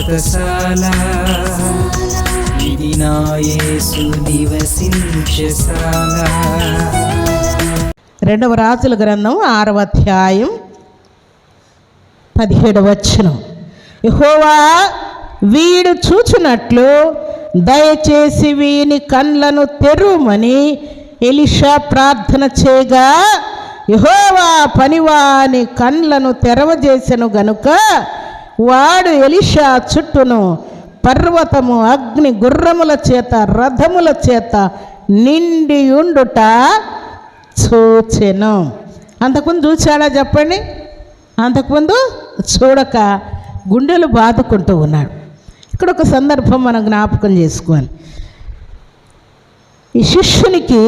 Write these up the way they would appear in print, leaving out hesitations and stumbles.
వ్రతశాల ఇది నా యేసు నివసించశాల. 2వ రాజుల గ్రంథం 6వ అధ్యాయం 17వ వచనం. యెహోవా వీడు చూచునట్లు దయచేసి వీని కండ్లను తెరుమని ఎలీషా ప్రార్థన చేయగా యెహోవా పనివాని కండ్లను తెరవజేసెను గనుక వాడు ఎలీషా చుట్టూను పర్వతము అగ్ని గుర్రముల చేత రథముల చేత నిండి ఉండుట చూచెను. అంతకుముందు చూచాడా చెప్పండి? అంతకుముందు చూడక గుండెలు బాదుకుంటూ ఉన్నాడు. ఇక్కడ ఒక సందర్భం మనం జ్ఞాపకం చేసుకోవాలి. ఈ శిష్యునికి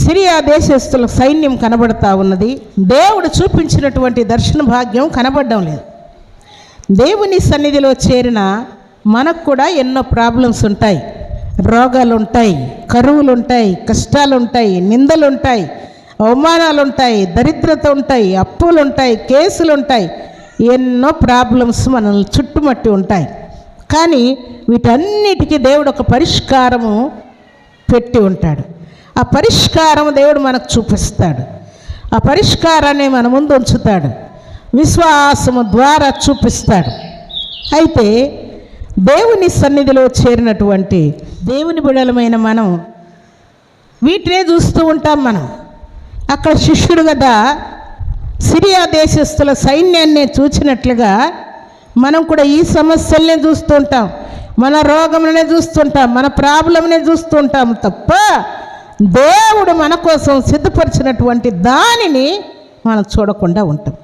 సిరియా దేశస్తుల సైన్యం కనబడతా ఉన్నది. దేవుడు చూపించినటువంటి దర్శన భాగ్యం కనబడడం లేదు. దేవుని సన్నిధిలో చేరిన మనకు కూడా ఎన్నో ప్రాబ్లమ్స్ ఉంటాయి, రోగాలు ఉంటాయి, కరువులు ఉంటాయి, కష్టాలు ఉంటాయి, నిందలు ఉంటాయి, అవమానాలు ఉంటాయి, దరిద్రత ఉంటాయి, అప్పులు ఉంటాయి, కేసులు ఉంటాయి, ఎన్నో ప్రాబ్లమ్స్ మనల్ని చుట్టుమట్టి ఉంటాయి. కానీ వీటన్నిటికీ దేవుడు ఒక పరిష్కారము పెట్టి ఉంటాడు. ఆ పరిష్కారం దేవుడు మనకు చూపిస్తాడు. ఆ పరిష్కారాన్ని మన ముందు ఉంచుతాడు, విశ్వాసము ద్వారా చూపిస్తాడు. అయితే దేవుని సన్నిధిలో చేరినటువంటి దేవుని బిడ్డలమైన మనం వీటినే చూస్తూ ఉంటాం. మనం అక్కడ శిష్యుడు కదా సిరియా దేశస్తుల సైన్యాన్ని చూచినట్లుగా మనం కూడా ఈ సమస్యలనే చూస్తూ ఉంటాం, మన రోగంలోనే చూస్తుంటాం, మన ప్రాబ్లంనే చూస్తూ ఉంటాం తప్ప దేవుడు మన కోసం సిద్ధపరిచినటువంటి దానిని మనం చూడకుండా ఉంటాం.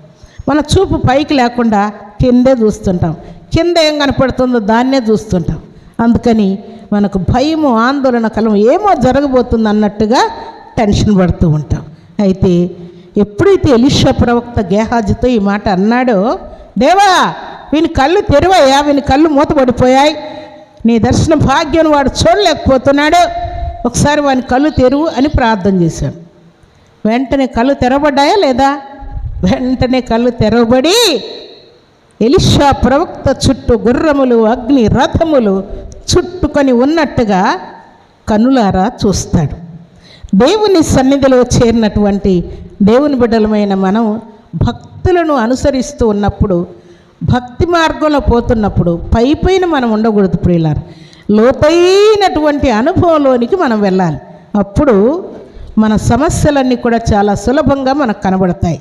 మన చూపు పైకి లేకుండా కిందే చూస్తుంటాం, కింద ఏం కనపడుతుందో దాన్నే చూస్తుంటాం. అందుకని మనకు భయము, ఆందోళన కలము, ఏమో జరగబోతుంది అన్నట్టుగా టెన్షన్ పడుతూ ఉంటాం. అయితే ఎప్పుడైతే ఎలీషా ప్రవక్త గేహాజీతో ఈ మాట అన్నాడో, దేవా వీని కళ్ళు తెరవయ్యా, వీని కళ్ళు మూతపడిపోయాయి, నీ దర్శన భాగ్యం వాడు చూడలేకపోతున్నాడు, ఒకసారి వాని కళ్ళు తెరువు అని ప్రార్థన చేశాడు. వెంటనే కళ్ళు తెరవబడ్డాయా లేదా? వెంటనే కళ్ళు తెరవబడి ఎలీషా ప్రవక్త చుట్టూ గుర్రములు అగ్ని రథములు చుట్టుకొని ఉన్నట్టుగా కన్నులారా చూస్తాడు. దేవుని సన్నిధిలో చేరినటువంటి దేవుని బిడ్డలమైన మనం భక్తులను అనుసరిస్తూ ఉన్నప్పుడు, భక్తి మార్గంలో పోతున్నప్పుడు పైపైన మనం ఉండకూడదు ప్రియులారా. లోతైనటువంటి అనుభవంలోనికి మనం వెళ్ళాలి. అప్పుడు మన సమస్యలన్నీ కూడా చాలా సులభంగా మనకు కనబడతాయి.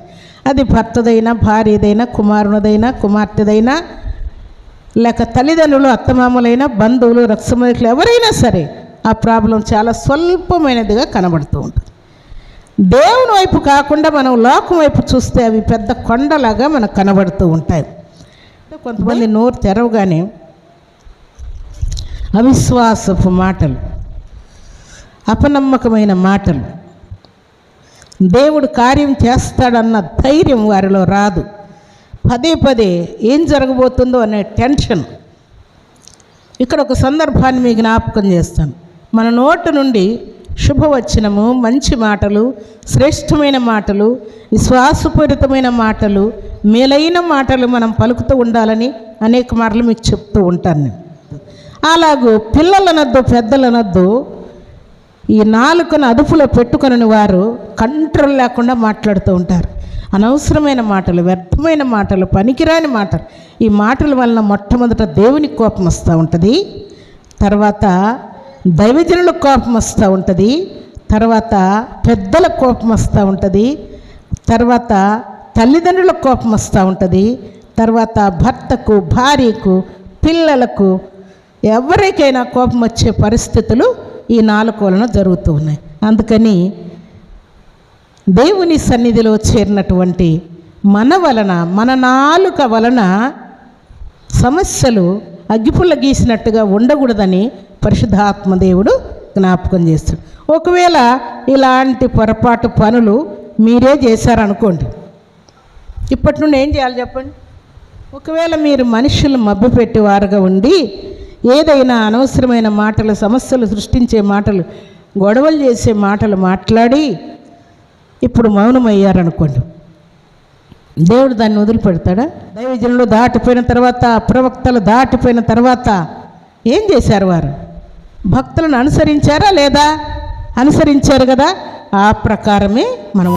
అది భర్తదైనా, భార్యదైనా, కుమారునిదైనా, కుమార్తెదైనా, లేక తల్లిదండ్రులు, అత్తమామలైనా, బంధువులు, రక్తసంబంధికులు ఎవరైనా సరే ఆ ప్రాబ్లం చాలా స్వల్పమైనదిగా కనబడుతూ ఉంటుంది. దేవుని వైపు కాకుండా మనం లోకం వైపు చూస్తే అవి పెద్ద కొండలాగా మనకు కనబడుతూ ఉంటాయి. కొంతమంది నోరు తెరవగానే అవిశ్వాసపు మాటలు, అపనమ్మకమైన మాటలు, దేవుడు కార్యం చేస్తాడన్న ధైర్యం వారిలో రాదు. పదే పదే ఏం జరగబోతుందో అనే టెన్షన్. ఇక్కడ ఒక సందర్భాన్ని మీకు జ్ఞాపకం చేస్తాను. మన నోటి నుండి శుభవచనము, మంచి మాటలు, శ్రేష్టమైన మాటలు, విశ్వాసపూరితమైన మాటలు, మేలైన మాటలు మనం పలుకుతూ ఉండాలని అనేక మార్లు మీకు చెప్తూ ఉంటాను నేను. అలాగూ పిల్లలనద్దు, పెద్దలనద్దు, ఈ నాలుకను అదుపులో పెట్టుకొని వారు కంట్రోల్ లేకుండా మాట్లాడుతూ ఉంటారు. అనవసరమైన మాటలు, వ్యర్థమైన మాటలు, పనికిరాని మాటలు. ఈ మాటల వలన మొట్టమొదట దేవునికి కోపం వస్తూ ఉంటుంది, తర్వాత దైవజనులకు కోపం వస్తూ ఉంటుంది, తర్వాత పెద్దలకు కోపం వస్తూ ఉంటుంది, తర్వాత తల్లిదండ్రులకు కోపం వస్తూ ఉంటుంది, తర్వాత భర్తకు, భార్యకు, పిల్లలకు, ఎవరికైనా కోపం వచ్చే పరిస్థితులు ఈ నాలుక వలన జరుగుతూ ఉన్నాయి. అందుకని దేవుని సన్నిధిలో చేరినటువంటి మన వలన, మన నాలుక వలన సమస్యలు అగ్గిపుల్ల గీసినట్టుగా ఉండకూడదని పరిశుద్ధాత్మ దేవుడు జ్ఞాపకం చేస్తాడు. ఒకవేళ ఇలాంటి పొరపాటు పనులు మీరే చేశారనుకోండి, ఇప్పటి నుండి ఏం చేయాలి చెప్పండి? ఒకవేళ మీరు మనుషులు మభ్యపెట్టేవారుగా ఉండి ఏదైనా అనవసరమైన మాటలు, సమస్యలు సృష్టించే మాటలు, గొడవలు చేసే మాటలు మాట్లాడి ఇప్పుడు మౌనమయ్యారనుకోండి, దేవుడు దాన్ని వదిలిపెడతాడా? దైవజనులు దాటిపోయిన తర్వాత, ప్రవక్తలు దాటిపోయిన తర్వాత ఏం చేశారు వారు? భక్తులను అనుసరించారా లేదా? అనుసరించారు కదా. ఆ ప్రకారమే మనం